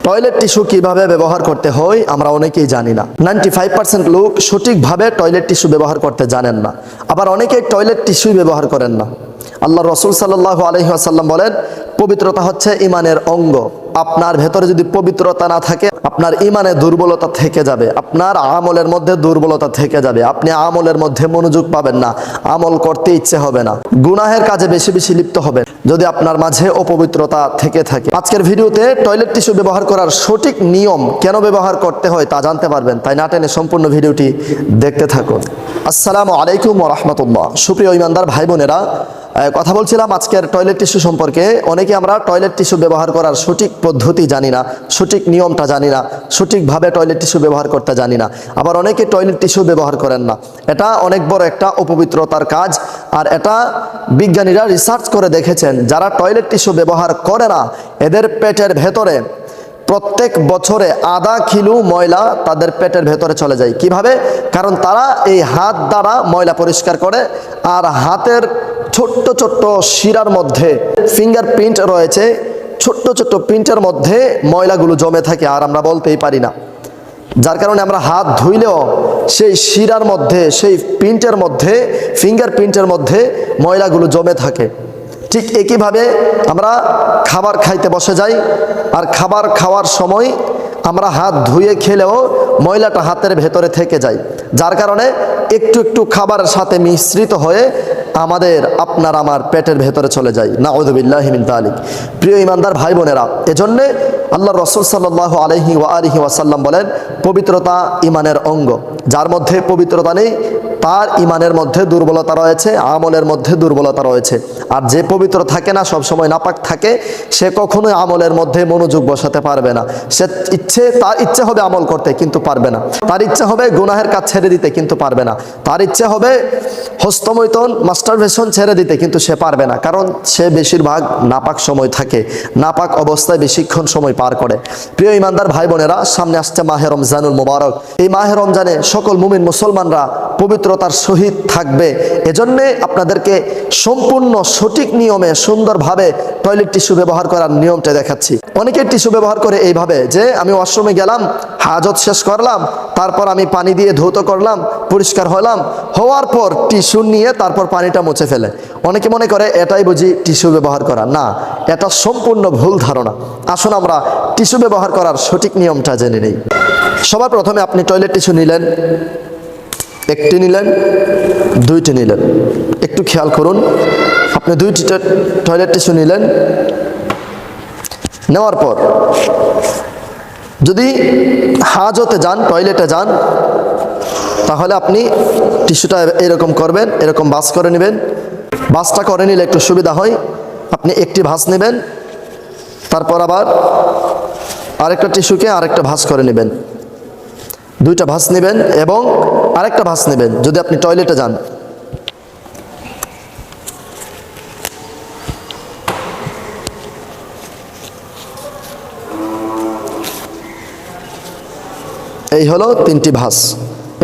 Toilet tissue কিভাবে ব্যবহার করতে হয় আমরা অনেকেই জানি না। 95% লোক সঠিকভাবে টয়লেট টিস্যু ব্যবহার করতে জানেন না। আবার অনেকেই টয়লেট টিস্যু ব্যবহার করেন না। আল্লাহ রসুল সাল্লাল্লাহু আলাইহি ওয়াসাল্লাম বলেন, পবিত্রতা হচ্ছে ইমানের অঙ্গ। আপনার ভেতরে যদি পবিত্রতা না থাকে, আপনার ইমানে দুর্বলতা থেকে যাবে, আপনার আমলের মধ্যে দুর্বলতা থেকে যাবে, আপনি আমলের মধ্যে মনোযোগ পাবেন না, আমল করতে ইচ্ছে হবে না, গুনাহের কাজে বেশি বেশি লিপ্ত হবেন যদি আপনার মাঝে অপবিত্রতা থেকে থাকে। আজকের ভিডিওতে টয়লেট টিস্যু ব্যবহার করার সঠিক নিয়ম, কেন ব্যবহার করতে হয় তা জানতে পারবেন, তাই না টেনে সম্পূর্ণ ভিডিওটি দেখতে থাকুন। আসসালামু আলাইকুম ওয়া রাহমাতুল্লাহ। সুপ্রিয় ইমানদার ভাই বোনেরা, কথা বলছিলাম আজকের টয়লেট টিস্যু সম্পর্কে। অনেকে আমরা টয়লেট টিস্যু ব্যবহার করার সঠিক পদ্ধতি জানি না, সঠিক নিয়মটা জানি না, সঠিকভাবে টয়লেট টিস্যু ব্যবহার করতে জানি না। আবার অনেকে টয়লেট টিস্যু ব্যবহার করেন না। এটা অনেক বড় একটা অপবিত্রতার কাজ। আর এটা বিজ্ঞানীরা রিসার্চ করে দেখেছেন, যারা টয়লেট টিস্যু ব্যবহার করে না এদের পেটের ভেতরে প্রত্যেক বছরে আধা কিলো ময়লা তাদের পেটের ভেতরে চলে যায়। কিভাবে? কারণ তারা এই হাত দ্বারা ময়লা পরিষ্কার করে, আর হাতের ছোট্ট ছোট্ট শিরার মধ্যে ফিঙ্গারপ্রিন্ট রয়েছে, ছোট্ট ছোট্ট প্রিন্টের মধ্যে ময়লাগুলো জমে থাকে, আর আমরা বলতেই পারি না। যার কারণে আমরা হাত ধুইলেও সেই শিরার মধ্যে, সেই প্রিন্টের মধ্যে, ফিঙ্গারপ্রিন্টের মধ্যে ময়লাগুলো জমে থাকে। ঠিক একইভাবে আমরা খাবার খাইতে বসে যাই, আর খাবার খাওয়ার সময় আমরা হাত ধুয়ে খেলেও ময়লাটা হাতের ভেতরে থেকে যায়, যার কারণে একটু একটু খাবারের সাথে মিশ্রিত হয়ে আমাদের আপনার আমার পেটের ভেতরে চলে যায়। নাউযুবিল্লাহি মিন যালিক। প্রিয় ইমানদার ভাই বোনেরা, এজন্যে আল্লাহ রসুল সাল্লাল্লাহু আলাইহি ওয়াসাল্লাম বলেন, পবিত্রতা ইমানের অঙ্গ। যার মধ্যে পবিত্রতা নেই তার ইমানের মধ্যে দুর্বলতা রয়েছে, আমলের মধ্যে দুর্বলতা রয়েছে। আর যে পবিত্র থাকে না, সবসময় নাপাক থাকে, সে কখনোই আমলের মধ্যে মনোযোগ বসাতে পারবে না। তার ইচ্ছে হবে আমল করতে, কিন্তু পারবে না। তার ইচ্ছে হবে গুনাহের কাজ ছেড়ে দিতে, কিন্তু পারবে না। তার ইচ্ছে হবে হস্তমৈথুন, মাস্টারবেশন ছেড়ে দিতে, কিন্তু সে পারবে না। কারণ সে বেশিরভাগ নাপাক সময় থাকে, নাপাক অবস্থায় বেশিক্ষণ সময় পার করে। প্রিয় ইমানদার ভাই বোনেরা, সামনে আসছে মাহে রমজানুল মুবারক। এই মাহে রমজানে সকল মুমিন মুসলমানরা পবিত্রতার সহিত থাকবে। এজন্যে আপনাদেরকে সম্পূর্ণ সঠিক নিয়মে সুন্দরভাবে টয়লেট টিস্যু ব্যবহার করার নিয়মটা দেখাচ্ছি। অনেকে টিস্যু ব্যবহার করে এইভাবে যে, আমি ওয়াশরুমে গেলাম, হাজত শেষ করলাম, তারপর আমি পানি দিয়ে ধৌত করলাম, পরিষ্কার হলাম, হওয়ার পর টিস্যু নিয়ে তারপর পানিটা মুছে ফেলে। অনেকে মনে করে এটাই বুঝি টিস্যু ব্যবহার করা। না, এটা সম্পূর্ণ ভুল ধারণা। আসুন আমরা টিস্যু ব্যবহার করার সঠিক নিয়মটা জেনে নেই। সবার প্রথমে আপনি টয়লেট টিস্যু নিলেন, একটি নিলেন, দুইটি নিলেন। একটু খেয়াল করুন, আপনি দুইটি টয়লেট টিস্যু নিলেন। নেওয়ার পর যদি হাজতে যান, টয়লেটে যান, তাহলে আপনি টিস্যুটা এরকম করবেন, এরকম ভাঁজ করে নেবেন। ভাঁজটা করে নিলে একটু সুবিধা হয়। আপনি একটি ভাঁজ নেবেন, তারপর আবার আরেকটা টিস্যুকে আরেকটা ভাঁজ করে নেবেন। দুইটা ভাঁজ নেবেন এবং আরেকটা ভাঁজ নেবেন যদি আপনি টয়লেটে যান। এই হলো তিনটি ভাঁজ,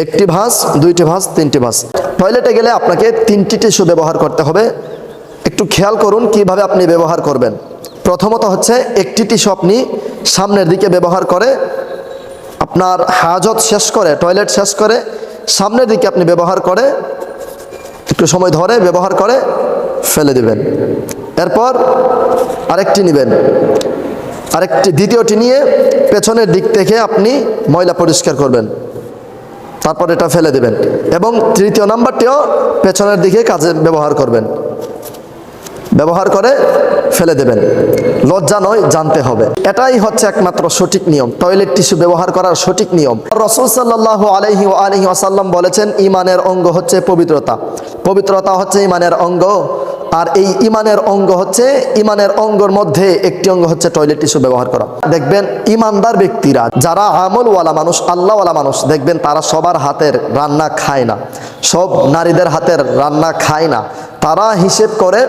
একটি ভাঁজ, দুইটি ভাঁজ, তিনটি ভাঁজ। টয়লেটে গেলে আপনাকে তিনটি টিস্যু ব্যবহার করতে হবে। একটু খেয়াল করুন কিভাবে আপনি ব্যবহার করবেন। প্রথমত হচ্ছে, একটি টিস্যু আপনি সামনের দিকে ব্যবহার করে, আপনার হাজত শেষ করে, টয়লেট শেষ করে সামনের দিকে আপনি ব্যবহার করে, একটু সময় ধরে ব্যবহার করে ফেলে দিবেন। এরপর আরেকটি নেবেন, আরেকটি দ্বিতীয়টি নিয়ে পেছনের দিক থেকে আপনি ময়লা পরিষ্কার করবেন, তারপর এটা ফেলে দিবেন। এবং তৃতীয় নাম্বারটিও পেছনের দিকে কাজে ব্যবহার করবেন, ব্যবহার করে ফেলে দেবেন। লজ্জা নয়, জানতে হবে। এটাই হচ্ছে একমাত্র সঠিক নিয়ম, টয়লেট টিস্যু ব্যবহার করার সঠিক নিয়ম। রাসূল সাল্লাল্লাহু আলাইহি ওয়াসাল্লাম বলেছেন, ইমানের অঙ্গ হচ্ছে পবিত্রতা। পবিত্রতা হচ্ছে ইমানের অঙ্গ। আর এই ইমানের অঙ্গ হচ্ছে, ইমানের অঙ্গের মধ্যে একটি অঙ্গ হচ্ছে টয়লেট টিস্যু ব্যবহার করা। দেখবেন ইমানদার ব্যক্তিরা, যারা আমলওয়ালা মানুষ, আল্লাহওয়ালা মানুষ, দেখবেন তারা সবার হাতের রান্না খায় না, সব নারীদের হাতের রান্না খায় না। তারা হিসেব করে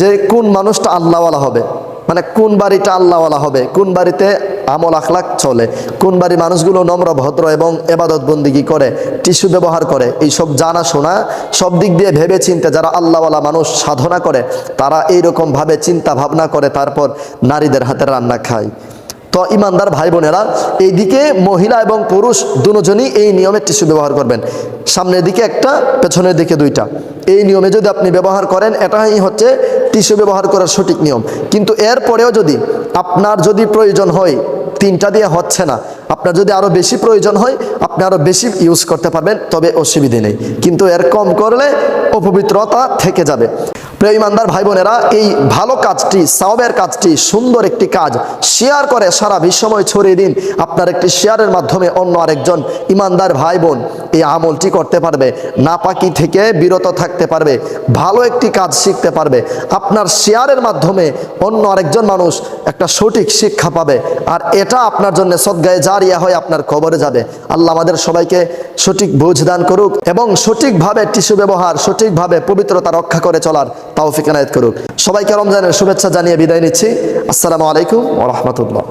যে কোন মানুষটা আল্লাহওয়ালা হবে, মানে কোন বাড়িটা আল্লাহওয়ালা হবে, কোন বাড়িতে আমল আখলাক চলে, কোন বাড়ির মানুষগুলো নম্র ভদ্র এবং এবাদত বন্দিগি করে, টিস্যু ব্যবহার করে। এই সব জানা শোনা, সব দিক দিয়ে ভেবে চিন্তে যারা আল্লাহওয়ালা মানুষ সাধনা করে, তারা এইরকম ভাবে চিন্তা ভাবনা করে তারপর নারীদের হাতে রান্না খায়। তো ইমানদার ভাই বোনেরা, এইদিকে মহিলা এবং পুরুষ দুজনই এই নিয়মে টিস্যু ব্যবহার করবেন। সামনের দিকে একটা, পেছনের দিকে দুইটা। এই নিয়মে যদি আপনি ব্যবহার করেন, এটাই হচ্ছে টিস্যু ব্যবহার করার সঠিক নিয়ম। কিন্তু এরপরেও যদি আপনার প্রয়োজন হয়, তিনটা দিয়ে হচ্ছে না, আপনার যদি আরও বেশি প্রয়োজন হয়, আপনি আরও বেশি ইউজ করতে পারবেন, তবে অসুবিধে নেই। কিন্তু এর কম করলে অপবিত্রতা থেকে যাবে। প্রিয় ইমানদার ভাই বোনেরা, এই ভালো কাজটি, সওয়াবের কাজটি, সুন্দর একটি কাজ শেয়ার করে সারা বিশ্বময় ছড়িয়ে দিন। আপনার একটি শেয়ারের মাধ্যমে অন্য আরেকজন ইমানদার ভাই বোন এই আমলটি করতে পারবে, নাপাকি থেকে বিরত থাকতে পারবে, ভালো একটি কাজ শিখতে পারবে। আপনার শেয়ারের মাধ্যমে অন্য আরেকজন মানুষ একটা সঠিক শিক্ষা পাবে, আর এটা আপনার জন্য সদগায়ে জারিয়া হয়ে আপনার কবরে যাবে। আল্লাহ আমাদের সবাইকে সঠিক বুঝ দান করুক এবং সঠিকভাবে টিস্যু ব্যবহার, সঠিকভাবে পবিত্রতা রক্ষা করে চলার তৌফিক এনায়েত করুক। সবাইকে রমজানের শুভেচ্ছা জানিয়ে বিদায় নিচ্ছি। আসসালামু আলাইকুম ওয়া রাহমাতুল্লাহ।